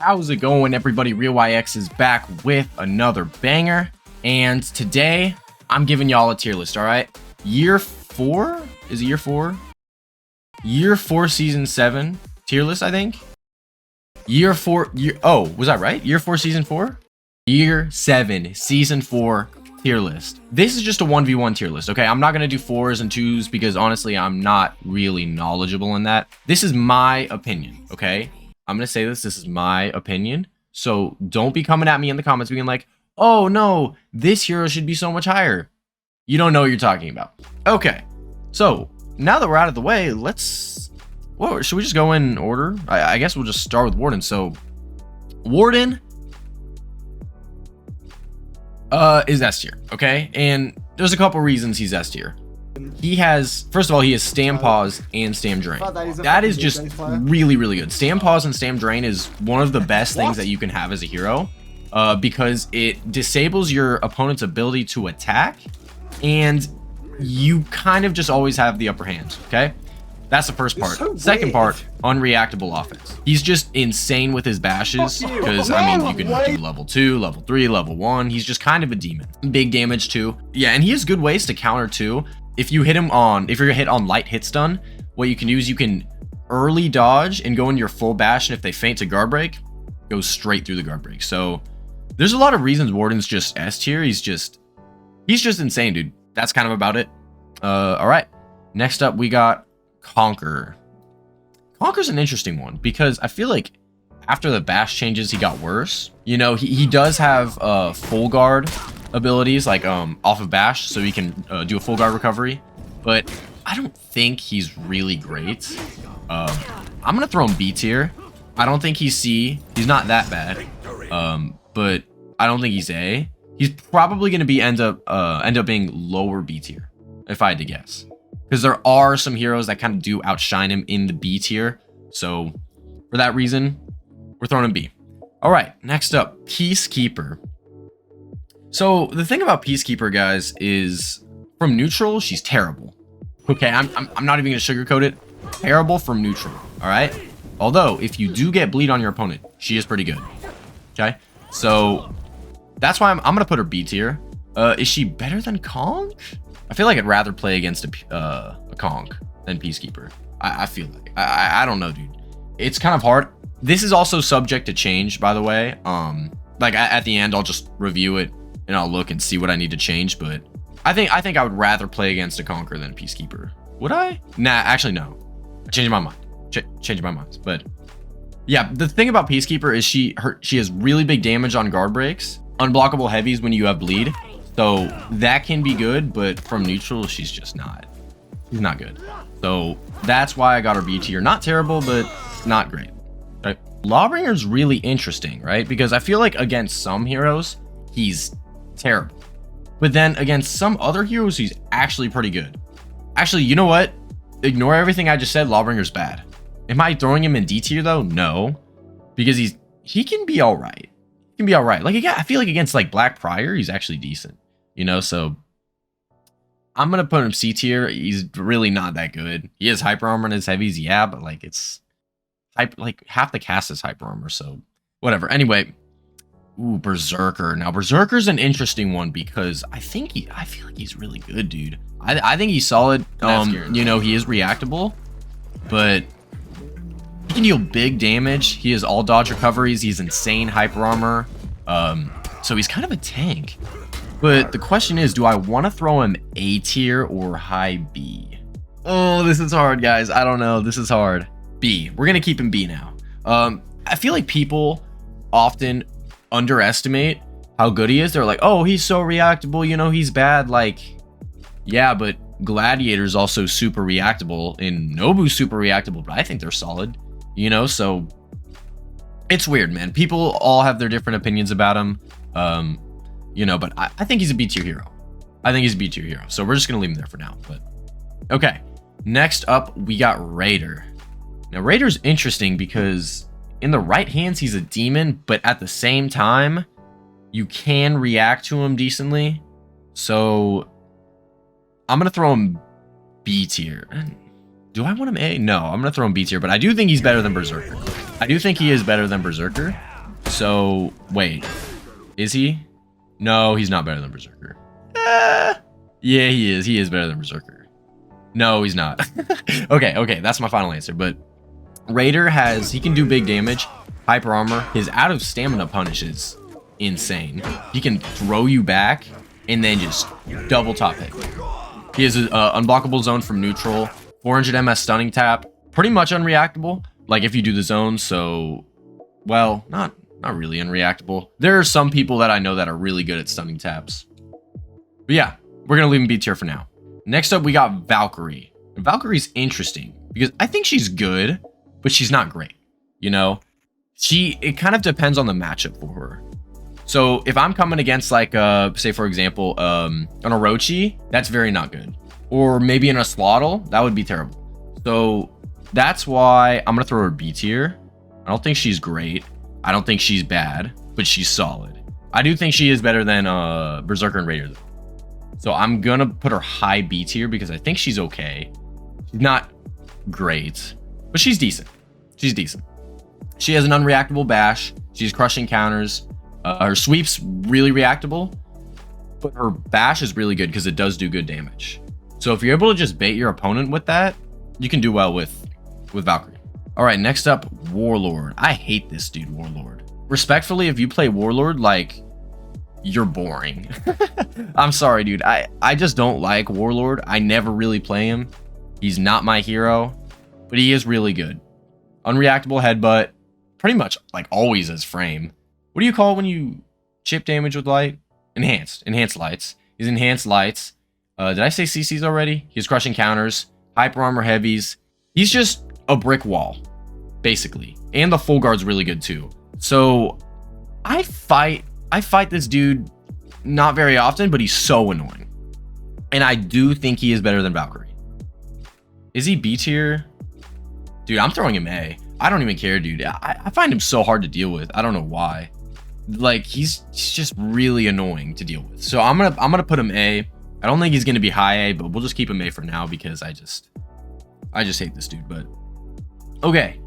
How's it going, everybody? Real YX is back with another banger, and today I'm giving y'all a tier list. All right, year 4, is it year 4? Year 4 season 7 tier list, I think. Year 4 oh, was that right? Year 4 season 4, year 7 season 4 tier list. This is just a 1v1 tier list. Okay, I'm not gonna do 4s and 2s because honestly I'm not really knowledgeable in that. This is my opinion. Okay, I'm gonna say this is my opinion, so don't be coming at me in the comments being like, oh no, this hero should be so much higher. You don't know what you're talking about. Okay, so now that we're out of the way, should we just go in order? I guess we'll just start with Warden. So Warden is S tier, okay? And there's a couple reasons he's S tier. He has, first of all, he has Stam Pause and Stam Drain. That is just really, really good. Stam Pause and Stam Drain is one of the best things that you can have as a hero, because it disables your opponent's ability to attack, and you kind of just always have the upper hand, okay? That's the first part. Second part, unreactable offense. He's just insane with his bashes, because, I mean, you can do level 2, level 3, level 1. He's just kind of a demon. Big damage, too. Yeah, and he has good ways to counter, too. If you hit him on, if you're hit on light hit stun, what you can do is you can early dodge and go into your full bash, and if they feint to guard break, go straight through the guard break. So there's a lot of reasons Warden's just S tier. He's just insane, dude. That's kind of about it. All right. Next up, we got Conqueror. Conqueror's an interesting one because I feel like after the bash changes, he got worse. You know, he does have full guard abilities like off of bash, so he can do a full guard recovery, but I don't think he's really great. I'm gonna throw him B tier. I don't think he's C. He's not that bad, but I don't think he's A. He's probably gonna be end up being lower B tier if I had to guess, because there are some heroes that kind of do outshine him in the B tier. So for that reason, we're throwing him B. All right, next up, Peacekeeper. So the thing about Peacekeeper, guys, is from neutral, she's terrible. Okay, I'm not even gonna sugarcoat it. Terrible from neutral, all right? Although, if you do get bleed on your opponent, she is pretty good, okay? So that's why I'm gonna put her B tier. Is she better than Kong? I feel like I'd rather play against a Kong than Peacekeeper. I feel like. I don't know, dude. It's kind of hard. This is also subject to change, by the way. Like at the end, I'll just review it and I'll look and see what I need to change, but I think I would rather play against a Conqueror than a Peacekeeper. Would I? Nah, actually no. I changed my mind. Changed my mind. But yeah, the thing about Peacekeeper is she has really big damage on guard breaks, unblockable heavies when you have bleed. So that can be good, but from neutral, she's just not. She's not good. So that's why I got her B tier. Not terrible, but not great. Right? Lawbringer's really interesting, right? Because I feel like against some heroes, he's terrible, but then against some other heroes he's actually pretty good. Actually, you know what, ignore everything I just said. Lawbringer's bad. Am I throwing him in D tier though? No, because he can be all right. He can be all right. Like, again, I feel like against like Black Prior he's actually decent, you know. So I'm gonna put him C tier. He's really not that good. He has hyper armor in his heavies, yeah, but like it's like half the cast is hyper armor, so whatever. Anyway, ooh, Berserker. Now, Berserker's an interesting one because I feel like he's really good, dude. I think he's solid. You know, he is reactable, but he can deal big damage. He has all dodge recoveries. He's insane hyper armor. So he's kind of a tank. But the question is, do I want to throw him A tier or high B? Oh, this is hard, guys. I don't know. This is hard. B. We're gonna keep him B now. I feel like people often underestimate how good he is. They're like, oh, he's so reactable, you know, he's bad. Like, yeah, but Gladiator's also super reactable and Nobu's super reactable, but I think they're solid, you know. So it's weird, man. People all have their different opinions about him, you know, but I think he's a B tier hero. I think he's a B tier hero, so we're just gonna leave him there for now. But okay, next up we got Raider. Now Raider's interesting because in the right hands, he's a demon, but at the same time, you can react to him decently. So I'm going to throw him B tier. Do I want him A? No, I'm going to throw him B tier, but I do think he's better than Berserker. I do think he is better than Berserker. So, wait. Is he? No, he's not better than Berserker. Yeah, he is. He is better than Berserker. No, he's not. Okay, that's my final answer. But Raider he can do big damage. Hyper armor. His out of stamina punish is insane. He can throw you back and then just double top hit. He has an unblockable zone from neutral. 400 MS stunning tap. Pretty much unreactable. Like if you do the zone, so... Well, not really unreactable. There are some people that I know that are really good at stunning taps. But yeah, we're going to leave him B tier for now. Next up, we got Valkyrie. And Valkyrie's interesting because I think she's good, but she's not great. You know? It kind of depends on the matchup for her. So if I'm coming against like, say for example, an Orochi, that's very not good. Or maybe an Aslotl, that would be terrible. So that's why I'm going to throw her B tier. I don't think she's great. I don't think she's bad, but she's solid. I do think she is better than Berserker and Raider though. So I'm going to put her high B tier because I think she's okay. She's not great, but she's decent. She's decent. She has an unreactable bash. She's crushing counters. Her sweep's really reactable, but her bash is really good because it does do good damage. So if you're able to just bait your opponent with that, you can do well with Valkyrie. All right, next up, Warlord. I hate this dude, Warlord. Respectfully, if you play Warlord, like, you're boring. I'm sorry, dude. I just don't like Warlord. I never really play him. He's not my hero, but he is really good. Unreactable headbutt. Pretty much like always as frame. What do you call it when you chip damage with light? Enhanced lights. He's enhanced lights. Did I say CCs already? He's crushing counters, hyper armor heavies. He's just a brick wall, basically. And the full guard's really good too. So I fight this dude not very often, but he's so annoying. And I do think he is better than Valkyrie. Is he B tier? Dude, I'm throwing him A. I don't even care, dude. I find him so hard to deal with. I don't know why. Like, he's just really annoying to deal with. So I'm gonna put him A. I don't think he's gonna be high A, but we'll just keep him A for now because I just hate this dude. But okay.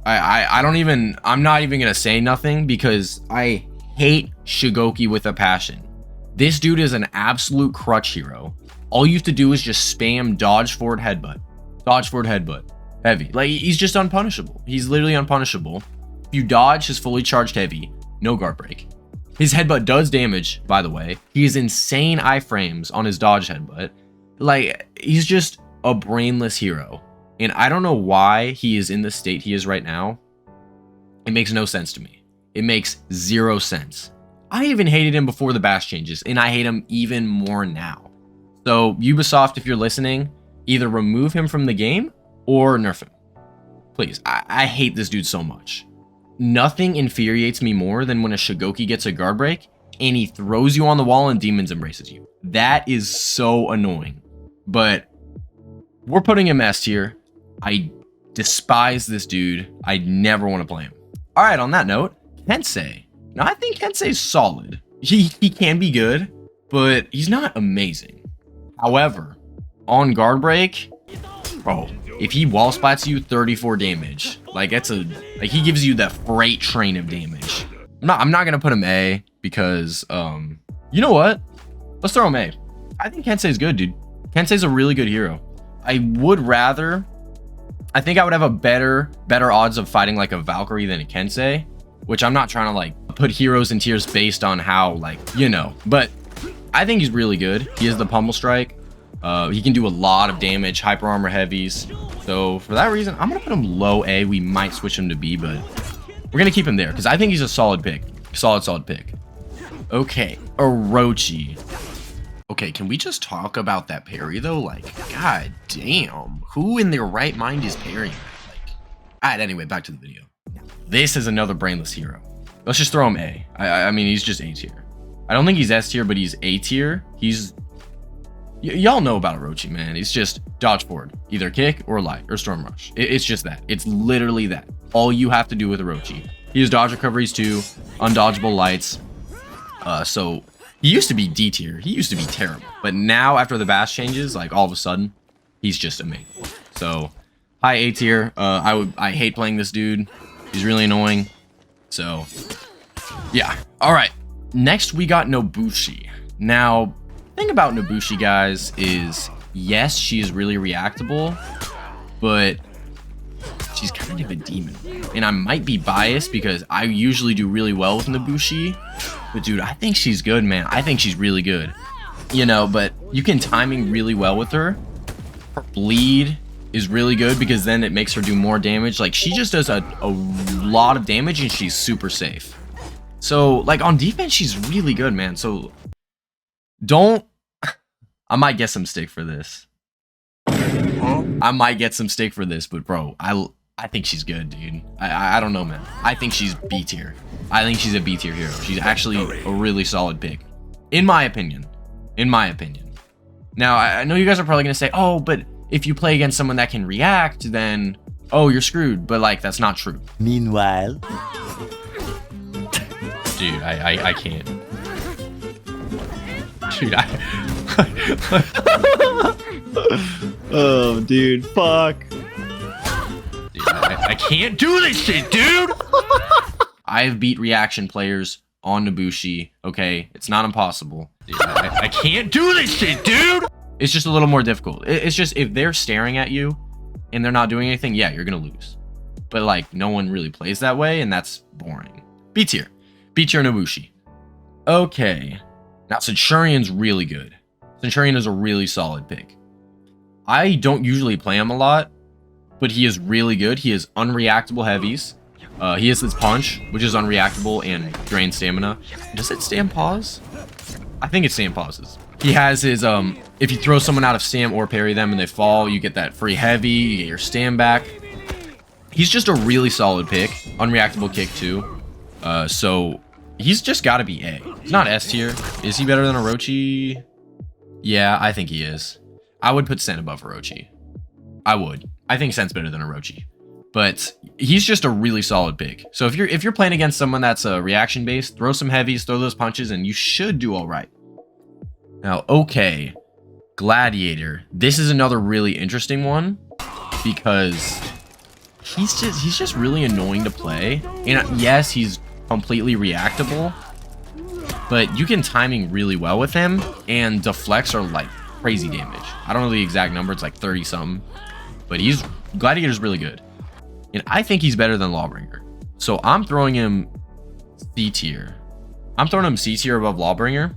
I'm not even gonna say nothing because I hate Shigoki with a passion. This dude is an absolute crutch hero. All you have to do is just spam dodge forward headbutt. Dodge forward headbutt. Heavy. Like, he's just unpunishable. He's literally unpunishable. If you dodge his fully charged heavy, no guard break. His headbutt does damage, by the way. He has insane iframes on his dodge headbutt. Like, he's just a brainless hero. And I don't know why he is in the state he is right now. It makes no sense to me. It makes 0 sense. I even hated him before the bash changes, and I hate him even more now. So, Ubisoft, if you're listening, either remove him from the game or nerf him. Please, I hate this dude so much. Nothing infuriates me more than when a Shigoki gets a guard break and he throws you on the wall and demons embraces you. That is so annoying. But we're putting him S tier. I despise this dude. I never want to play him. All right, on that note, Kensei. Now, I think Kensei's solid. He can be good, but he's not amazing. However, on guard break, bro, if he wall splats you 34 damage, like he gives you that freight train of damage. I'm not gonna put him A because you know what? Let's throw him A. I think Kensei's good, dude. Kensei's a really good hero. I think I would have a better odds of fighting like a Valkyrie than a Kensei, which I'm not trying to like put heroes in tiers based on how, like, you know, but I think he's really good. He has the pummel strike. He can do a lot of damage, hyper armor heavies. So for that reason, I'm gonna put him low A. We might switch him to B, but we're gonna keep him there because I think he's a solid pick. Solid pick. Okay, Orochi. Okay, can we just talk about that parry though? Like, god damn, who in their right mind is parrying that? Like, alright, anyway, back to the video. This is another brainless hero. Let's just throw him A. I mean, he's just A tier. I don't think he's S tier, but he's A tier. Y'all know about Orochi, man. It's just dodge forward, either kick or light or storm rush. It's just that. It's literally that. All you have to do with Orochi. He has dodge recoveries too, undodgeable lights. So he used to be D tier. He used to be terrible, but now after the bash changes, like all of a sudden, he's just amazing. So high A tier. I hate playing this dude. He's really annoying. So, yeah. All right. Next, we got Nobushi. Now, the thing about Nobushi, guys, is yes, she is really reactable, but she's kind of a demon. And I might be biased because I usually do really well with Nobushi. But dude, I think she's good, man. I think she's really good. You know, but you can timing really well with her. Her bleed is really good because then it makes her do more damage. Like, she just does a lot of damage and she's super safe. So, like, on defense, she's really good, man. So, don't... I might get some stick for this. I might get some stick for this, but bro, I think she's good, dude. I don't know, man. I think she's B tier. I think she's a B tier hero. She's actually a really solid pick, in my opinion. In my opinion. Now, I know you guys are probably gonna say, oh, but if you play against someone that can react, then oh, you're screwed. But like, that's not true. Meanwhile, dude, I can't. Dude, oh, dude, fuck. Dude, I can't do this shit, dude. I have beat reaction players on Nobushi. Okay, it's not impossible. Dude, I can't do this shit, dude. It's just a little more difficult. It's just if they're staring at you and they're not doing anything, yeah, you're gonna lose. But like, no one really plays that way, and that's boring. B tier. B tier Nobushi. Okay. Now, Centurion's really good. Centurion is a really solid pick. I don't usually play him a lot, but he is really good. He has unreactable heavies. He has his punch, which is unreactable and drains stamina. Does it stand pause? I think it stand pauses. He has his, if you throw someone out of stam or parry them and they fall, you get that free heavy, you get your stam back. He's just a really solid pick. Unreactable kick too. So he's just got to be A. He's not S tier. Is he better than Orochi? Yeah, I think he is. I would put Sen above Orochi. I would. I think Sen's better than Orochi. But he's just a really solid pick. So if you're playing against someone that's reaction based, throw some heavies, throw those punches, and you should do all right. Now, okay, Gladiator. This is another really interesting one because he's just really annoying to play. And yes, he's completely reactable, but you can timing really well with him, and deflects are like crazy damage. I don't know the exact number, it's like 30 something, but Gladiator's really good. And I think he's better than Lawbringer. So I'm throwing him C tier. I'm throwing him C tier above Lawbringer.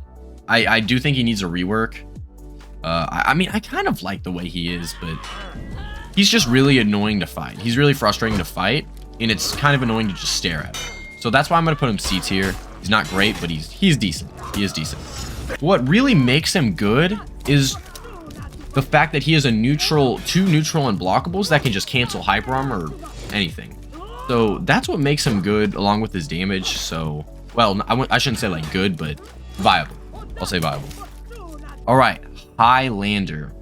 I do think he needs a rework. I mean, I kind of like the way he is, but he's just really annoying to fight. He's really frustrating to fight, and it's kind of annoying to just stare at. So that's why I'm going to put him C tier. He's not great, but he's decent. He is decent. What really makes him good is the fact that he has two neutral unblockables that can just cancel hyper armor or anything. So that's what makes him good, along with his damage. So, well, I shouldn't say like good, but viable. I'll say viable. All right, Highlander.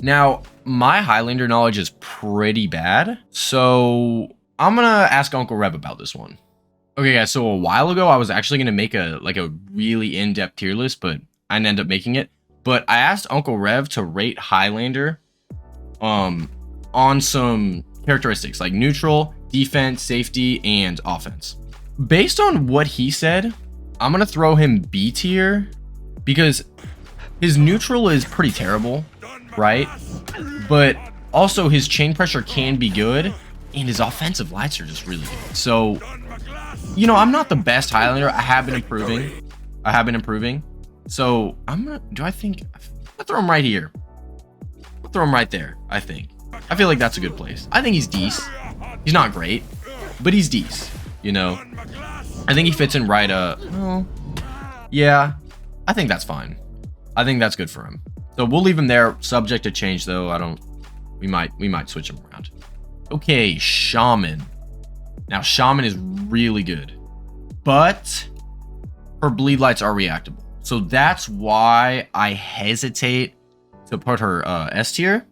Now, my Highlander knowledge is pretty bad, so I'm gonna ask Uncle Rev about this one. Okay, guys. So a while ago, I was actually gonna make a really in-depth tier list, but I didn't end up making it. But I asked Uncle Rev to rate Highlander, on some characteristics like neutral, defense, safety, and offense. Based on what he said, I'm gonna throw him B tier because his neutral is pretty terrible, right? But also his chain pressure can be good, and his offensive lights are just really good. So, you know, I'm not the best Highlander. I have been improving. So I'm gonna throw him right here. I'll throw him right there, I think. I feel like that's a good place. I think he's decent. He's not great, but he's decent, you know? I think he fits in right, well, yeah, I think that's fine. I think that's good for him. So we'll leave him there, subject to change though. We might switch him around. Okay, Shaman. Now, Shaman is really good, but her bleed lights are reactable. So that's why I hesitate to put her S tier.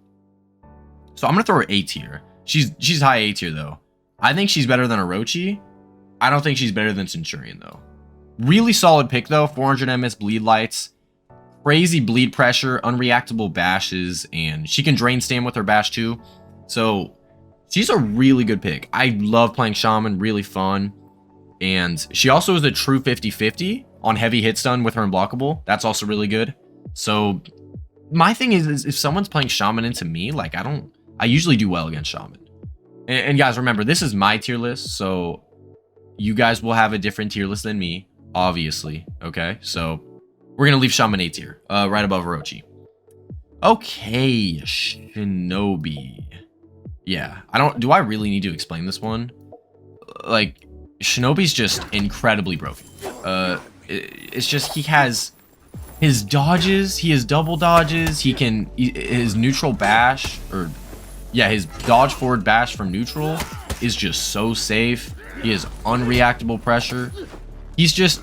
So I'm gonna throw her A tier. She's high A tier though. I think she's better than Orochi. I don't think she's better than Centurion though. Really solid pick though. 400 MS bleed lights, crazy bleed pressure, unreactable bashes, and she can drain stam with her bash too. So she's a really good pick. I love playing Shaman, really fun. And she also is a true 50-50 on heavy hit stun with her unblockable. That's also really good. So my thing is if someone's playing Shaman into me, like I usually do well against Shaman. And guys, remember, this is my tier list, so you guys will have a different tier list than me, obviously. Okay, so we're gonna leave Shaman A tier, right above Orochi. Okay, Shinobi. Yeah, do I really need to explain this one? Like, Shinobi's just incredibly broken. It's just he has his dodges, he has double dodges, his neutral bash, or yeah, his dodge forward bash from neutral is just so safe. He has unreactable pressure. He's just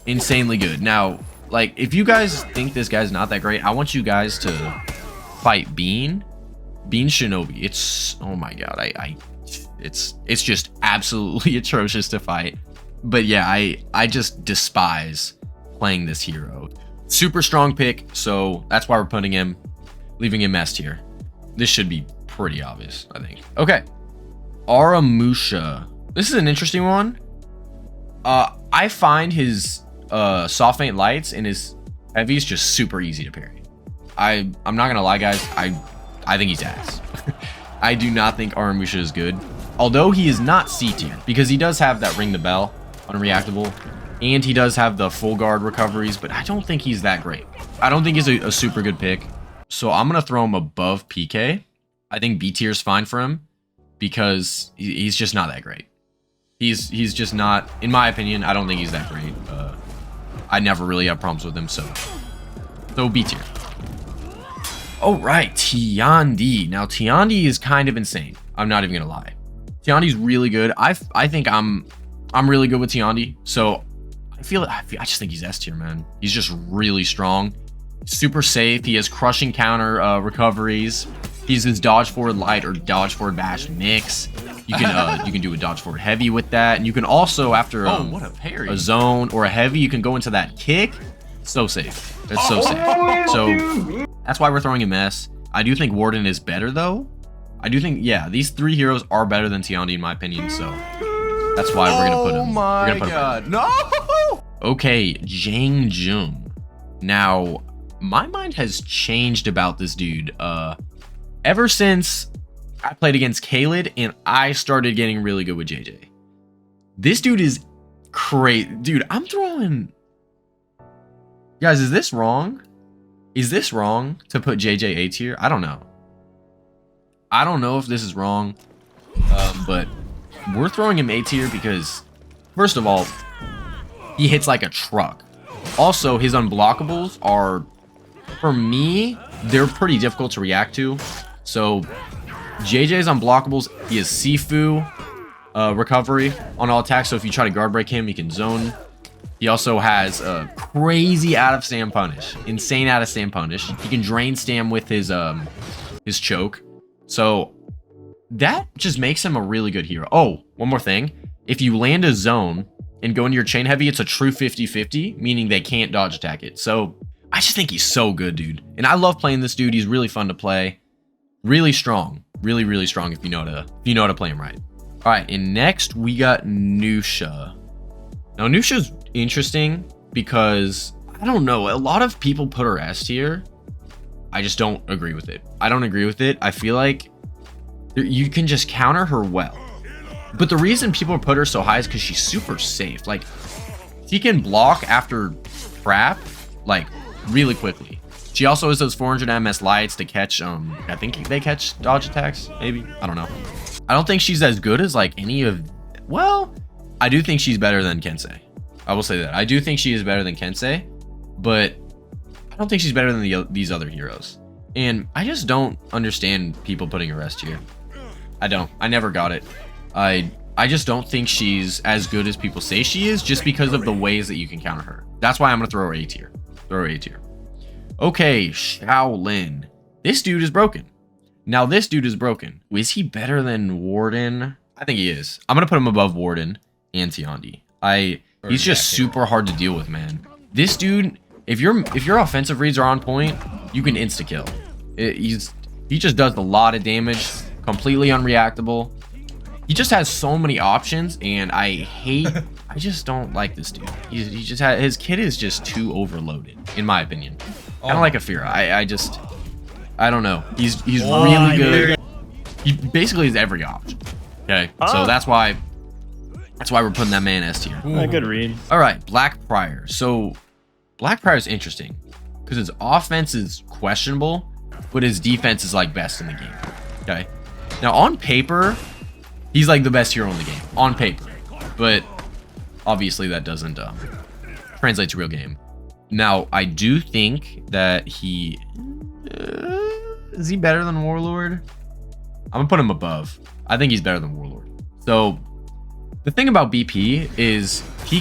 insanely good. Now, like, if you guys think this guy's not that great, I want you guys to fight Bean Shinobi. It's, oh my god, it's just absolutely atrocious to fight. But yeah, I just despise playing this hero. Super strong pick, so that's why we're putting him, leaving him S tier. This should be pretty obvious, I think. Okay, Aramusha. This is an interesting one. I find his soft feint lights and his heavies just super easy to parry. I'm not gonna lie, guys. I think he's ass. I do not think Aramusha is good. Although he is not C tier, because he does have that ring the bell, unreactable, and he does have the full guard recoveries, but I don't think he's that great. I don't think he's a super good pick. So I'm gonna throw him above PK. I think B tier is fine for him because he's just not that great. He's just not, in my opinion, I don't think he's that great. I never really have problems with him, so B tier. All right, Tiandi. Now Tiandi is kind of insane. I'm not even gonna lie. Tiandi's really good. I think I'm really good with Tiandi. So I just think he's S tier, man. He's just really strong, super safe. He has crushing counter recoveries. He's his dodge forward light or dodge forward bash mix. You can do a dodge forward heavy with that, and you can also, after what a parry, a zone or a heavy, you can go into that kick. So safe. It's so safe. So that's why we're throwing him S. I do think Warden is better though. I do think, yeah, these three heroes are better than Tiandi in my opinion. So that's why we're gonna put him. Oh my god, no! Okay, Jang Jung. Now, my mind has changed about this dude. Ever since I played against Khaled and I started getting really good with JJ. This dude is crazy. Dude, I'm throwing... Guys, is this wrong? Is this wrong to put JJ A tier? I don't know. I don't know if this is wrong, but we're throwing him A tier because, first of all, he hits like a truck. Also, his unblockables are, for me, they're pretty difficult to react to. So JJ's unblockables, he has Sifu recovery on all attacks. So if you try to guard break him, he can zone. He also has a crazy out of stand punish, insane out of stand punish. He can drain stam with his choke. So that just makes him a really good hero. Oh, one more thing. If you land a zone and go into your chain heavy, it's a true 50-50, meaning they can't dodge attack it. So I just think he's so good, dude. And I love playing this dude. He's really fun to play. Really strong. Really, really strong if you know how to play him right. All right, and next we got Nusha. Now Nusha's interesting because, I don't know, a lot of people put her S tier. I just don't agree with it. I don't agree with it. I feel like you can just counter her well. But the reason people put her so high is because she's super safe. Like, she can block after crap, like, really quickly. She also has those 400 MS lights to catch, I think they catch dodge attacks, maybe? I don't know. I don't think she's as good as, like, any of... Well, I do think she's better than Kensei. I will say that. I do think she is better than Kensei, but I don't think she's better than these other heroes. And I just don't understand people putting her S tier. I don't. I never got it. I just don't think she's as good as people say she is, just because of the ways that you can counter her. That's why I'm gonna throw her A tier. Throw her A tier. Okay, Shaolin. This dude is broken. Now this dude is broken. Is he better than Warden? I think he is. I'm gonna put him above Warden and Tiandi. He's just super hard to deal with, man. This dude, if your offensive reads are on point, you can insta kill. He just does a lot of damage. completely unreactable. He just has so many options, and I just don't like this dude. He just had, his kit is just too overloaded, in my opinion. Kind of like a Fira. I don't know. He's really good. He basically has every option. Okay, so that's why we're putting that man S tier. Good read. All right, Black Prior. So Black Prior is interesting because his offense is questionable, but his defense is like best in the game. Okay, now on paper, he's like the best hero in the game on paper, but obviously that doesn't translate to real game. Now I do think that he is he better than Warlord? I'm gonna put him above. I think he's better than Warlord. So the thing about BP is he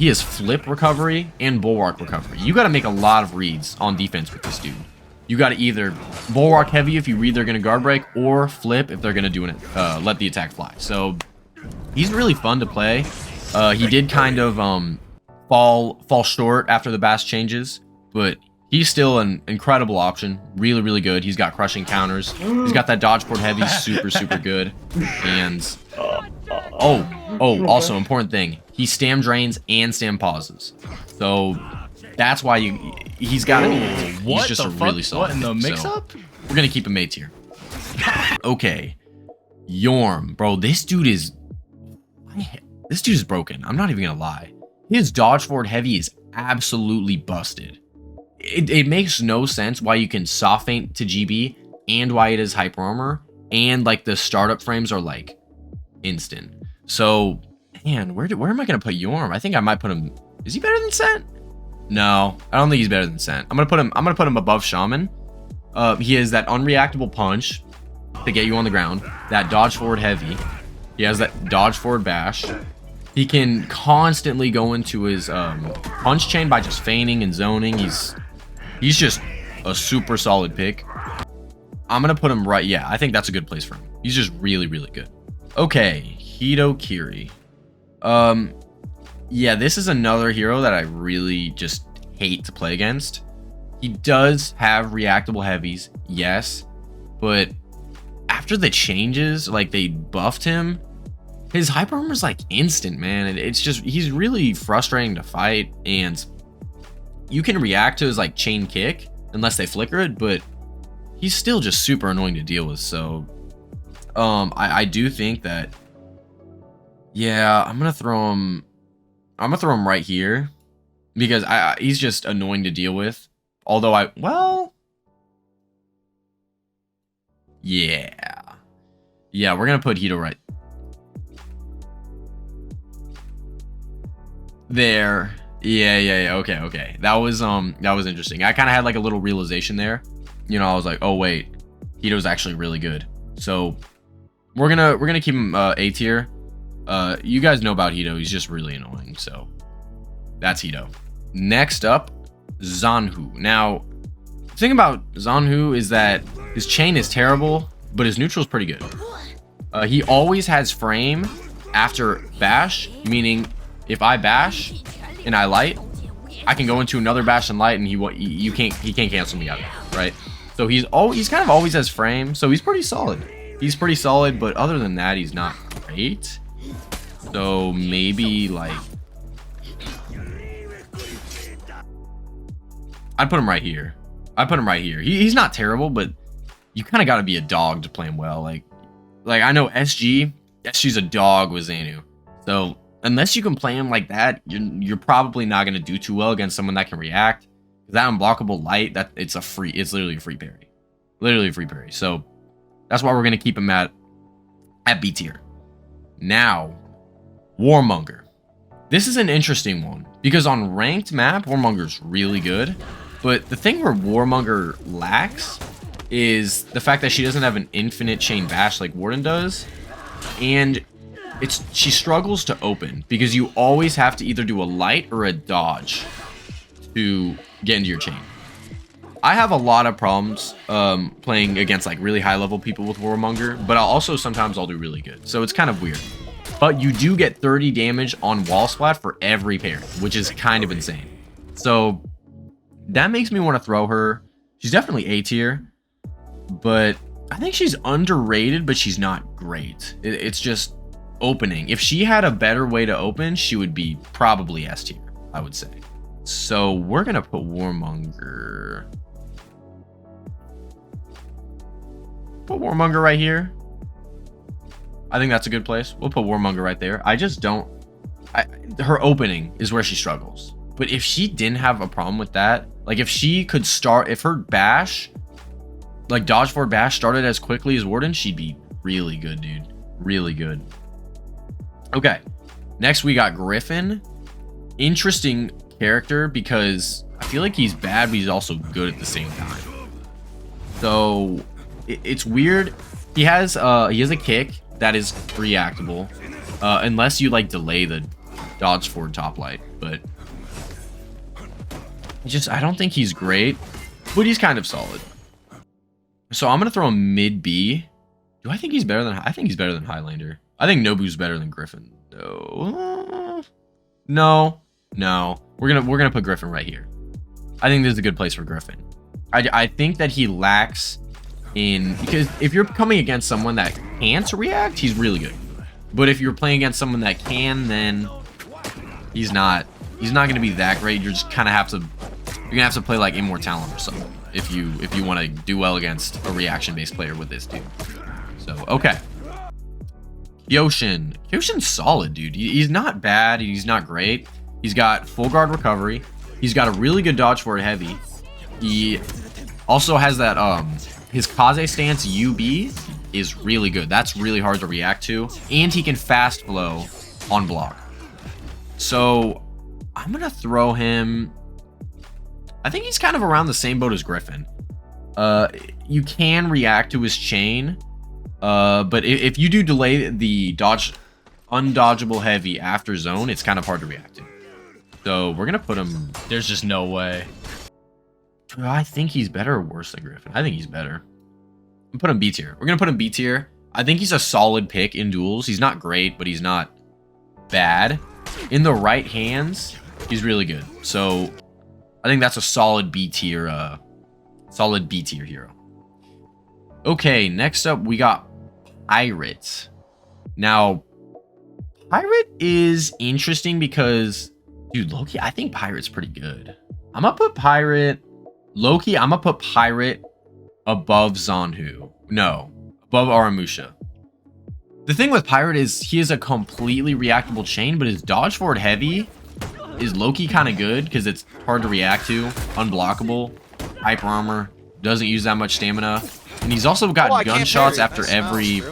has flip recovery and bulwark recovery. You got to make a lot of reads on defense with this dude. You got to either bulwark heavy if you read they're going to guard break, or flip if they're going to do let the attack fly. So he's really fun to play. He did kind of fall short after the Bash changes, but he's still an incredible option. Really, really good. He's got crushing counters. He's got that dodge port heavy, super, super good. And also important thing, he stam drains and stam pauses. So that's why he's got to be. He's just a really solid. What in the mix-up? So we're gonna keep him A tier. Okay, Yorm, bro. This dude is broken. I'm not even gonna lie. His dodge forward heavy is absolutely busted. It makes no sense why you can soft feint to GB and why it is hyper armor, and like the startup frames are like instant. So man, where am I gonna put Yorm? I think I might put him. Is he better than Sent? No, I don't think he's better than Sent. I'm gonna put him above Shaman. He has that unreactable punch to get you on the ground, that dodge forward heavy. He has that dodge forward bash. He can constantly go into his punch chain by just feigning and zoning. He's just a super solid pick. I'm gonna put him right. Yeah, I think that's a good place for him. He's just really, really good. Okay, Hitokiri. Yeah, this is another hero that I really just hate to play against. He does have reactable heavies, yes, but after the changes, like they buffed him, his hyper armor is like instant, man. It's just, he's really frustrating to fight, and you can react to his like chain kick unless they flicker it, but he's still just super annoying to deal with. So I do think that, yeah, I'm gonna throw him right here because he's just annoying to deal with. Although yeah, we're gonna put Hito right there. Yeah. Okay. That was interesting. I kind of had like a little realization there. You know, I was like, oh wait, Hito's actually really good. So we're gonna keep him A tier. You guys know about Hito. He's just really annoying. So that's Hito. Next up, Zanhu. Now, the thing about Zanhu is that his chain is terrible, but his neutral is pretty good. He always has frame after bash, meaning if I bash and I light, I can go into another bash and light, and he can't cancel me out, right? So he's kind of always has frame, so he's pretty solid. But other than that, he's not great. So maybe like I'd put him right here. He's not terrible, but you kind of got to be a dog to play him well. Like I know SG's a dog with Xanu. So unless you can play him like that, you're probably not going to do too well against someone that can react. That unblockable light, it's literally a free parry. So that's why we're going to keep him at B tier. Now, Warmonger. This is an interesting one because on ranked map, Warmonger's really good. But the thing where Warmonger lacks is the fact that she doesn't have an infinite chain bash like Warden does. And she struggles to open because you always have to either do a light or a dodge to get into your chain. I have a lot of problems playing against like really high level people with Warmonger, but sometimes I'll do really good. So it's kind of weird. But you do get 30 damage on wall splat for every parry, which is kind of insane. So that makes me want to throw her. She's definitely A tier, but I think she's underrated, but she's not great. It's just opening. If she had a better way to open, she would be probably S tier, I would say. So we're gonna put Warmonger. Put Warmonger right here. I think that's a good place. We'll put Warmonger right there. I just don't. Her opening is where she struggles. But if she didn't have a problem with that, like if she could start, if her bash, like dodge forward bash started as quickly as Warden, she'd be really good, dude. Really good. Okay. Next we got Griffin. Interesting character because I feel like he's bad, but he's also good at the same time. So it's weird. He has a kick that is reactable, unless you like delay the dodge forward top light. But I don't think he's great, but he's kind of solid. So I'm gonna throw him mid B. Do I think he's better than? I think he's better than Highlander. I think Nobu's better than Griffin. No. We're gonna put Griffin right here. I think this is a good place for Griffin. I think that he lacks in, because if you're coming against someone that can't react, he's really good. But if you're playing against someone that can, then he's not gonna be that great. You're just kind of you're gonna have to play like Immortalum or something if you want to do well against a reaction-based player with this dude. So okay. Kyoshin's solid, dude. He's not bad. He's not great. He's got full guard recovery. He's got a really good dodge forward heavy. He also has that his Kaze stance UB is really good. That's really hard to react to, and he can fast flow on block. So I'm gonna throw him. I think he's kind of around the same boat as Griffin. You can react to his chain, but if you do delay the undodgeable heavy after zone, it's kind of hard to react to. So we're gonna put him. There's just no way. I think he's better or worse than Griffin. I think he's better. I'm put him B tier. We're gonna put him B tier. I think he's a solid pick in duels. He's not great, but he's not bad. In the right hands, he's really good. So I think that's a solid B tier hero. Okay, next up we got Pirate. Now, Pirate is interesting because, dude, Loki, I think Pirate's pretty good. I'm gonna put Pirate, Loki, I'm gonna put Pirate above Zanhu. No, above Aramusha. The thing with Pirate is he is a completely reactable chain, but his dodge forward heavy is low-key kind of good because it's hard to react to, unblockable, hyper armor, doesn't use that much stamina, and he's also got gunshots after every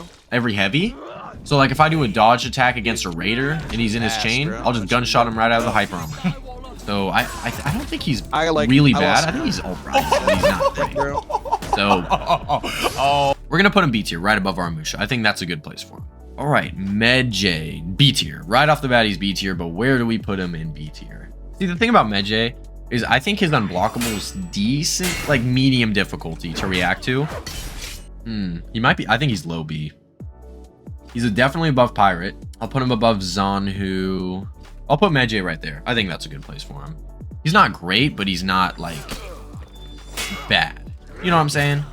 heavy. So like if I do a dodge attack against a raider and he's in his chain, I'll just gunshot him right out of the hyper armor. So I don't think he's really bad. I think he's alright, but he's not great. So we're gonna put him B tier, right above Aramusha. I think that's a good place for him. All right, Medjay, B tier. Right off the bat, he's B tier, but where do we put him in B tier? See, the thing about Medjay is I think his unblockable is decent, like medium difficulty to react to. He might be, I think he's low B. He's definitely above Pirate. I'll put him above Zanhu. I'll put Medjay right there. I think that's a good place for him. He's not great, but he's not like bad. You know what I'm saying?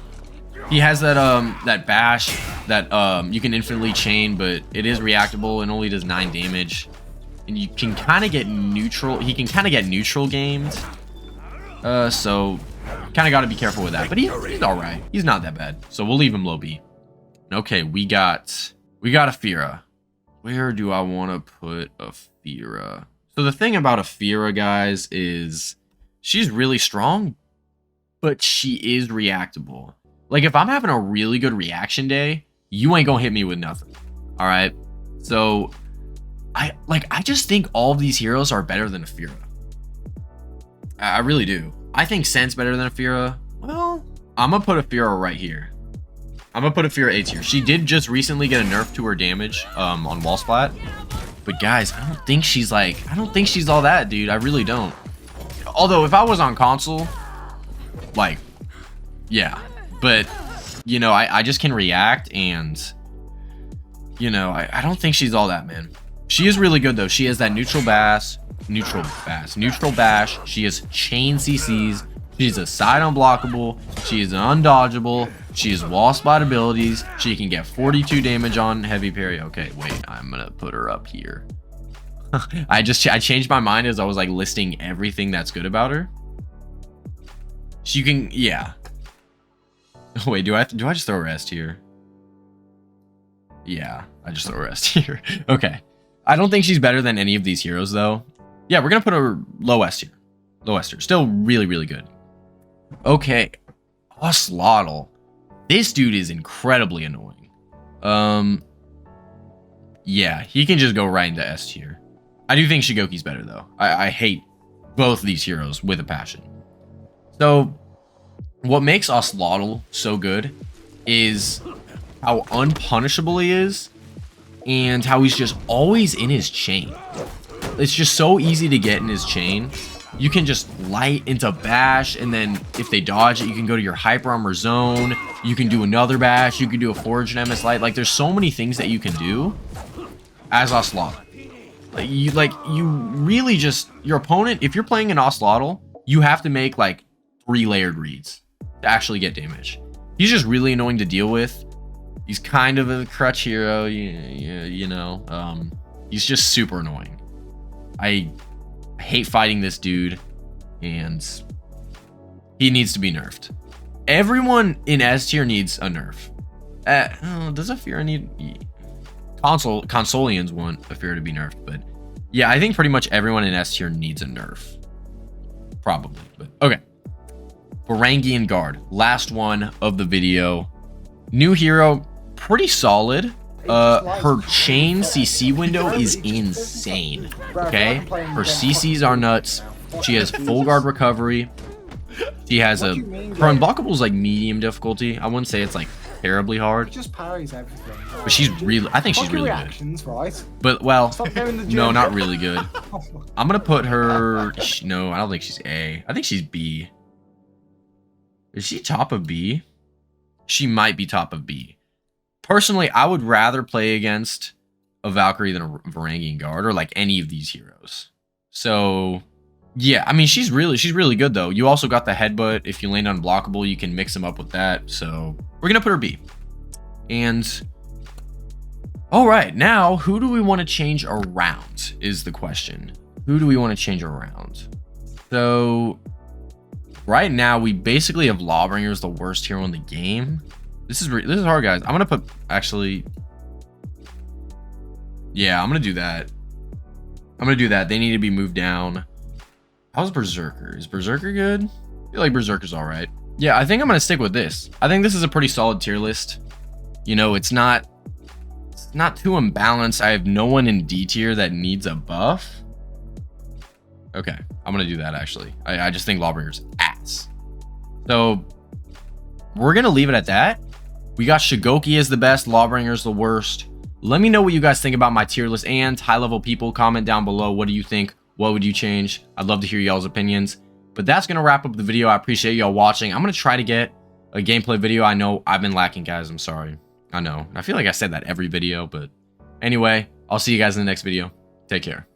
He has that that bash that you can infinitely chain, but it is reactable and only does 9 damage. And you can kind of get neutral. He can kind of get neutral gamed. So kind of got to be careful with that. But he's all right. He's not that bad. So we'll leave him low B. Okay, we got Afira. Where do I want to put Afira? So the thing about Afira, guys, is she's really strong, but she is reactable. Like if I'm having a really good reaction day, you ain't gonna hit me with nothing. All right. So I just think all of these heroes are better than Afira. I really do. I think Sen's better than Afira. Well, I'm gonna put Afira right here. I'm gonna put Afira A tier. She did just recently get a nerf to her damage on wall splat. But guys, I don't think she's all that, dude. I really don't. Although if I was on console, like, yeah. But, you know, I just can react, and, you know, I don't think she's all that, man. She is really good, though. She has that neutral bash. She has chain CCs. She's a side unblockable. She is an undodgeable. She has wall spot abilities. She can get 42 damage on heavy parry. Okay, wait, I'm gonna put her up here. I changed my mind as I was like listing everything that's good about her. She can, yeah. Wait, do I just throw her S tier? Yeah, I just throw her S tier. Okay. I don't think she's better than any of these heroes though. Yeah, we're gonna put her low S tier. Low S tier. Still really, really good. Okay. Oslotl. This dude is incredibly annoying. Yeah, he can just go right into S tier. I do think Shigoki's better though. I hate both of these heroes with a passion. So what makes Oslotl so good is how unpunishable he is and how he's just always in his chain. It's just so easy to get in his chain. You can just light into bash, and then if they dodge it, you can go to your hyper armor zone. You can do another bash. You can do a forged MS light. Like, there's so many things that you can do as Oslotl. You really just, your opponent, if you're playing an Oslotl, you have to make like 3 layered reads to actually get damage. He's just really annoying to deal with. He's kind of a crutch hero, you know. He's just super annoying. I hate fighting this dude, and he needs to be nerfed. Everyone in S tier needs a nerf. Does Afira need... Consolians want Afira to be nerfed, but yeah, I think pretty much everyone in S tier needs a nerf. Probably, but okay. Varangian Guard, last one of the video. New hero, pretty solid. Her chain CC window is insane. Okay, her CCs are nuts. She has full guard recovery. She has her unblockable is like medium difficulty. I wouldn't say it's like terribly hard. Just parries everything. But she's really, I think she's really good. Right? But well, no, not really good. I'm gonna put her. No, I don't think she's A. I think she's B. Is she top of B? She might be top of B. Personally, I would rather play against a Valkyrie than a Varangian Guard or like any of these heroes. So yeah, I mean, she's really good though. You also got the headbutt. If you land unblockable, you can mix them up with that. So we're gonna put her B. And all right, now who do we want to change around is the question. Who do we want to change around? So right now we basically have Lawbringer's the worst hero in the game. This is hard, guys. I'm gonna put, actually, yeah, I'm gonna do that. They need to be moved down. How's Berserker? Is Berserker good? I feel like Berserker's all right. Yeah, I think I'm gonna stick with this. I think this is a pretty solid tier list. You know, it's not too imbalanced. I have no one in D tier that needs a buff. Okay, I'm gonna do that actually. I just think Lawbringer's ass. So we're gonna leave it at that. We got Shigoki as the best, Lawbringer's the worst. Let me know what you guys think about my tier list, and high level people, comment down below. What do you think? What would you change? I'd love to hear y'all's opinions. But that's gonna wrap up the video. I appreciate y'all watching. I'm gonna try to get a gameplay video. I know I've been lacking, guys. I'm sorry. I know. I feel like I said that every video, but anyway, I'll see you guys in the next video. Take care.